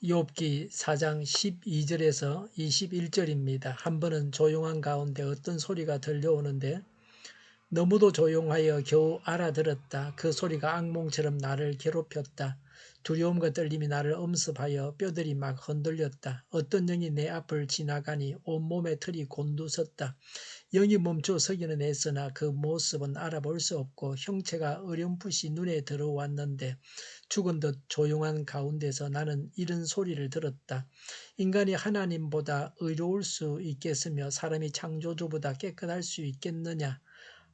욥기 4장 12절에서 21절입니다. 한 번은 조용한 가운데 어떤 소리가 들려오는데 너무도 조용하여 겨우 알아들었다. 그 소리가 악몽처럼 나를 괴롭혔다. 두려움과 떨림이 나를 엄습하여 뼈들이 막 흔들렸다. 어떤 영이 내 앞을 지나가니 온몸에 털이 곤두섰다. 영이 멈춰 서기는 했으나 그 모습은 알아볼 수 없고 형체가 어렴풋이 눈에 들어왔는데 죽은 듯 조용한 가운데서 나는 이런 소리를 들었다. 인간이 하나님보다 의로울 수 있겠으며 사람이 창조주보다 깨끗할 수 있겠느냐?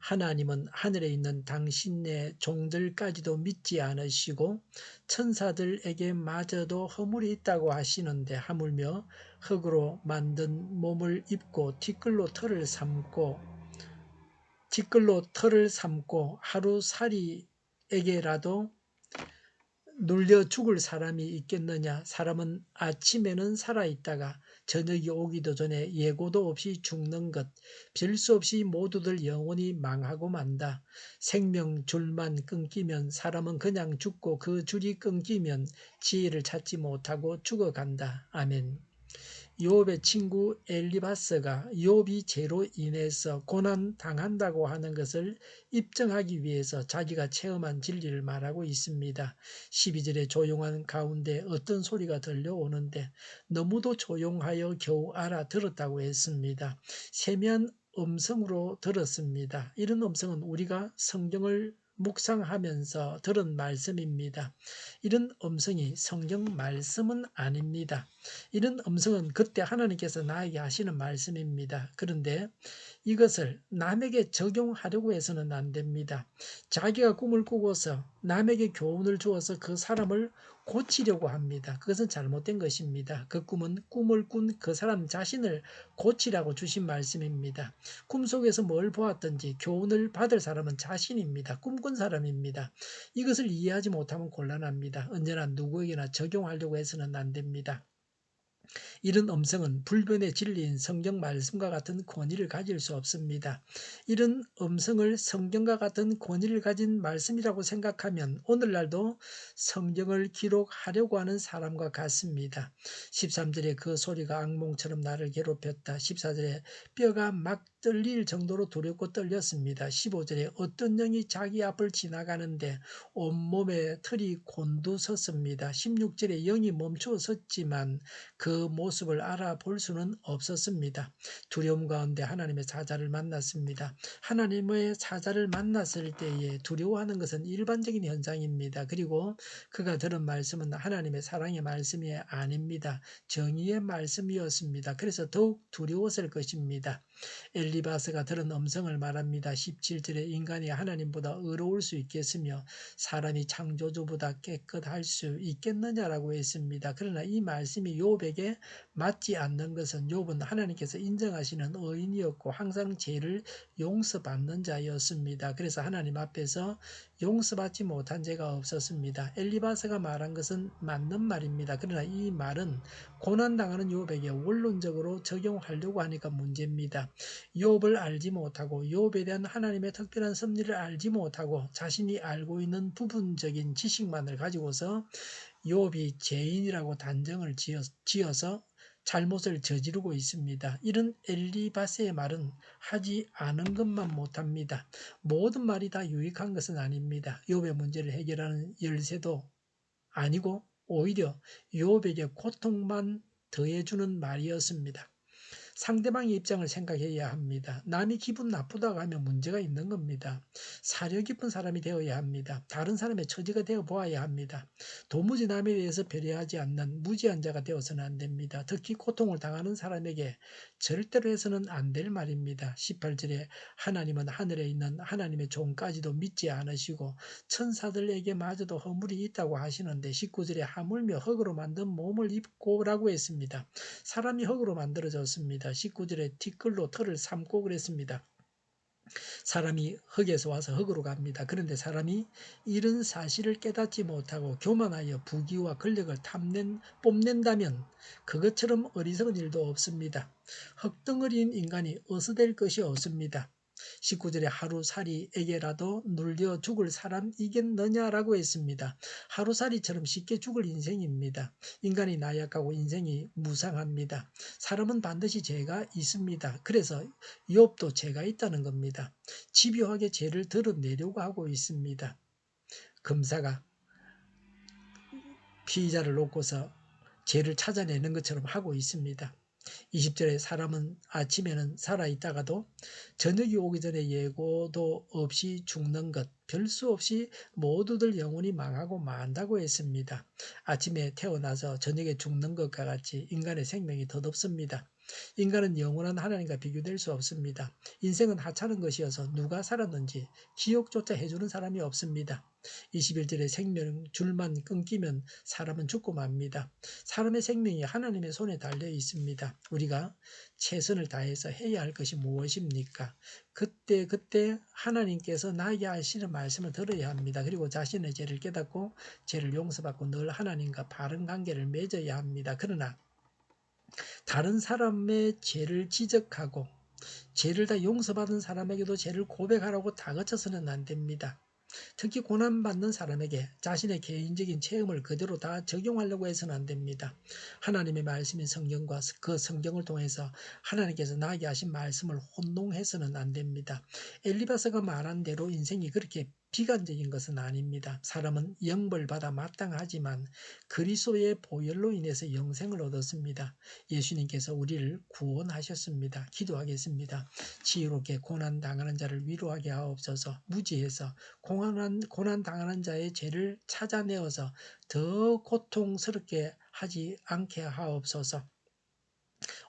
하나님은 하늘에 있는 당신의 종들까지도 믿지 않으시고 천사들에게 마저도 허물이 있다고 하시는데 하물며 흙으로 만든 몸을 입고 티끌로 털을 삼고 하루살이에게라도 눌려 죽을 사람이 있겠느냐? 사람은 아침에는 살아있다가 저녁이 오기도 전에 예고도 없이 죽는 것. 별 수 없이 모두들 영원히 망하고 만다. 생명줄만 끊기면 사람은 그냥 죽고 그 줄이 끊기면 지혜를 찾지 못하고 죽어간다. 아멘. 욥의 친구 엘리바스가 욥이 죄로 인해서 고난 당한다고 하는 것을 입증하기 위해서 자기가 체험한 진리를 말하고 있습니다. 12절에 조용한 가운데 어떤 소리가 들려오는데 너무도 조용하여 겨우 알아들었다고 했습니다. 세미한 음성으로 들었습니다. 이런 음성은 우리가 성경을 묵상하면서 들은 말씀입니다. 이런 음성이 성경 말씀은 아닙니다. 이런 음성은 그때 하나님께서 나에게 하시는 말씀입니다. 그런데 이것을 남에게 적용하려고 해서는 안 됩니다. 자기가 꿈을 꾸고서 남에게 교훈을 주어서 그 사람을 고치려고 합니다. 그것은 잘못된 것입니다. 그 꿈은 꿈을 꾼 그 사람 자신을 고치라고 주신 말씀입니다. 꿈속에서 뭘 보았든지 교훈을 받을 사람은 자신입니다. 꿈꾼 사람입니다. 이것을 이해하지 못하면 곤란합니다. 언제나 누구에게나 적용하려고 해서는 안 됩니다. 이런 음성은 불변의 진리인 성경 말씀과 같은 권위를 가질 수 없습니다. 이런 음성을 성경과 같은 권위를 가진 말씀이라고 생각하면 오늘날도 성경을 기록하려고 하는 사람과 같습니다. 13절에 그 소리가 악몽처럼 나를 괴롭혔다. 14절에 뼈가 막 떨릴 정도로 두렵고 떨렸습니다. 15절에 어떤 영이 자기 앞을 지나가는데 온몸에 털이 곤두섰습니다. 16절에 영이 멈춰 섰지만 그 모습을 알아볼 수는 없었습니다. 두려움 가운데 하나님의 사자를 만났습니다. 하나님의 사자를 만났을 때에 두려워하는 것은 일반적인 현상입니다. 그리고 그가 들은 말씀은 하나님의 사랑의 말씀이 아닙니다. 정의의 말씀이었습니다. 그래서 더욱 두려웠을 것입니다. 엘리바스가 들은 음성을 말합니다. 17절에 인간이 하나님보다 의로울 수 있겠으며 사람이 창조주보다 깨끗할 수 있겠느냐라고 했습니다. 그러나 이 말씀이 욥에게 맞지 않는 것은 욥은 하나님께서 인정하시는 의인이었고 항상 죄를 용서받는 자였습니다. 그래서 하나님 앞에서 용서받지 못한 죄가 없었습니다. 엘리바스가 말한 것은 맞는 말입니다. 그러나 이 말은 고난당하는 욥에게 원론적으로 적용하려고 하니까 문제입니다. 욥을 알지 못하고 욥에 대한 하나님의 특별한 섭리를 알지 못하고 자신이 알고 있는 부분적인 지식만을 가지고서 욥이 죄인이라고 단정을 지어서 잘못을 저지르고 있습니다. 이런 엘리바스의 말은 하지 않은 것만 못합니다. 모든 말이 다 유익한 것은 아닙니다. 욥의 문제를 해결하는 열쇠도 아니고 오히려 욥에게 고통만 더해주는 말이었습니다. 상대방의 입장을 생각해야 합니다. 남이 기분 나쁘다고 하면 문제가 있는 겁니다. 사려 깊은 사람이 되어야 합니다. 다른 사람의 처지가 되어 보아야 합니다. 도무지 남에 대해서 배려하지 않는 무지한 자가 되어서는 안 됩니다. 특히 고통을 당하는 사람에게 절대로 해서는 안 될 말입니다. 18절에 하나님은 하늘에 있는 하나님의 종까지도 믿지 않으시고 천사들에게 마저도 허물이 있다고 하시는데 19절에 하물며 흙으로 만든 몸을 입고라고 했습니다. 사람이 흙으로 만들어졌습니다. 19절에 티끌로 털을 삼고 그랬습니다. 사람이 흙에서 와서 흙으로 갑니다. 그런데 사람이 이런 사실을 깨닫지 못하고 교만하여 부귀와 권력을 뽐낸다면 그것처럼 어리석은 일도 없습니다. 흙덩어리인 인간이 어디서 될 것이 없습니다. 19절에 하루살이에게라도 눌려 죽을 사람이겠느냐라고 했습니다. 하루살이처럼 쉽게 죽을 인생입니다. 인간이 나약하고 인생이 무상합니다. 사람은 반드시 죄가 있습니다. 그래서 욥도 죄가 있다는 겁니다. 집요하게 죄를 드러내려고 하고 있습니다. 검사가 피의자를 놓고서 죄를 찾아내는 것처럼 하고 있습니다. 20절에 사람은 아침에는 살아있다가도 저녁이 오기 전에 예고도 없이 죽는 것, 별 수 없이 모두들 영혼이 망하고 만다고 했습니다. 아침에 태어나서 저녁에 죽는 것과 같이 인간의 생명이 덧없습니다. 인간은 영원한 하나님과 비교될 수 없습니다. 인생은 하찮은 것이어서 누가 살았는지 기억조차 해주는 사람이 없습니다. 21절에 생명줄만 끊기면 사람은 죽고 맙니다. 사람의 생명이 하나님의 손에 달려 있습니다. 우리가 최선을 다해서 해야 할 것이 무엇입니까? 그때 하나님께서 나에게 하시는 말씀을 들어야 합니다. 그리고 자신의 죄를 깨닫고 죄를 용서받고 늘 하나님과 바른 관계를 맺어야 합니다. 그러나 다른 사람의 죄를 지적하고 죄를 다 용서받은 사람에게도 죄를 고백하라고 다그쳐서는 안 됩니다. 특히 고난받는 사람에게 자신의 개인적인 체험을 그대로 다 적용하려고 해서는 안 됩니다. 하나님의 말씀인 성경과 그 성경을 통해서 하나님께서 나에게 하신 말씀을 혼동해서는 안 됩니다. 엘리바스가 말한 대로 인생이 그렇게 비관적인 것은 아닙니다. 사람은 영벌받아 마땅하지만 그리스도의 보혈로 인해서 영생을 얻었습니다. 예수님께서 우리를 구원하셨습니다. 기도하겠습니다. 지혜롭게 고난당하는 자를 위로하게 하옵소서. 무지해서 고난 당하는 자의 죄를 찾아내어서 더 고통스럽게 하지 않게 하옵소서.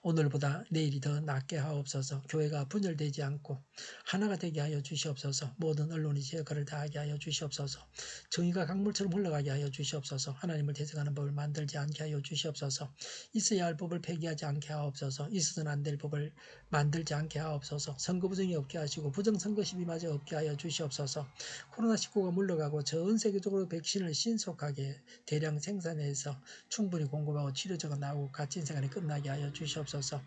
오늘보다 내일이 더 낫게 하옵소서. 교회가 분열되지 않고 하나가 되게 하여 주시옵소서. 모든 언론이 제 역할을 다하게 하여 주시옵소서. 정의가 강물처럼 흘러가게 하여 주시옵소서. 하나님을 대적하는 법을 만들지 않게 하여 주시옵소서. 있어야 할 법을 폐기하지 않게 하옵소서. 있어서는 안 될 법을 만들지 않게 하옵소서. 선거 부정이 없게 하시고 부정선거 시비마저 없게 하여 주시옵소서. 코로나19가 물러가고 전 세계적으로 백신을 신속하게 대량 생산해서 충분히 공급하고 치료제가 나오고 갇힌 생활이 끝나게 하여 주시옵소서.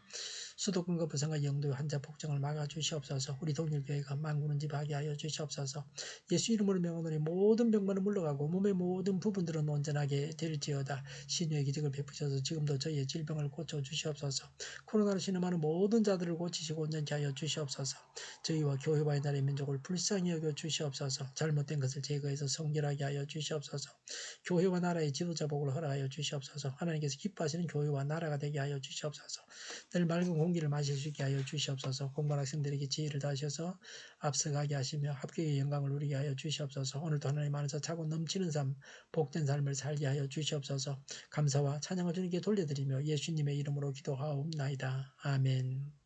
수도권과 부산과 영도의 환자 폭증을 막아주시옵소서. 우리 동일교회가 만군을 지배하게 하여 주시옵소서. 예수 이름으로 명하노니 모든 병만은 물러가고 몸의 모든 부분들은 온전하게 될지어다. 신유의 기적을 베푸셔서 지금도 저희의 질병을 고쳐주시옵소서. 코로나로 신음하는 모든 자들을 고치시고 온전케 하여 주시옵소서. 저희와 교회와의 나라의 민족을 불쌍히 여겨 주시옵소서. 잘못된 것을 제거해서 성결하게 하여 주시옵소서. 교회와 나라의 지도자 복을 허락하여 주시옵소서. 하나님께서 기뻐하시는 교회와 나라가 되게 하여 주시옵소서. 늘 맑은 공기를 마실 수 있게 하여 주시옵소서. 공부한 학생들에게 지혜를 다하셔서 앞서가게 하시며 합격의 영광을 누리게 하여 주시옵소서. 오늘도 하나님 안에서 차고 넘치는 삶, 복된 삶을 살게 하여 주시옵소서. 감사와 찬양을 주님께 돌려드리며 예수님의 이름으로 기도하옵나이다. 아멘.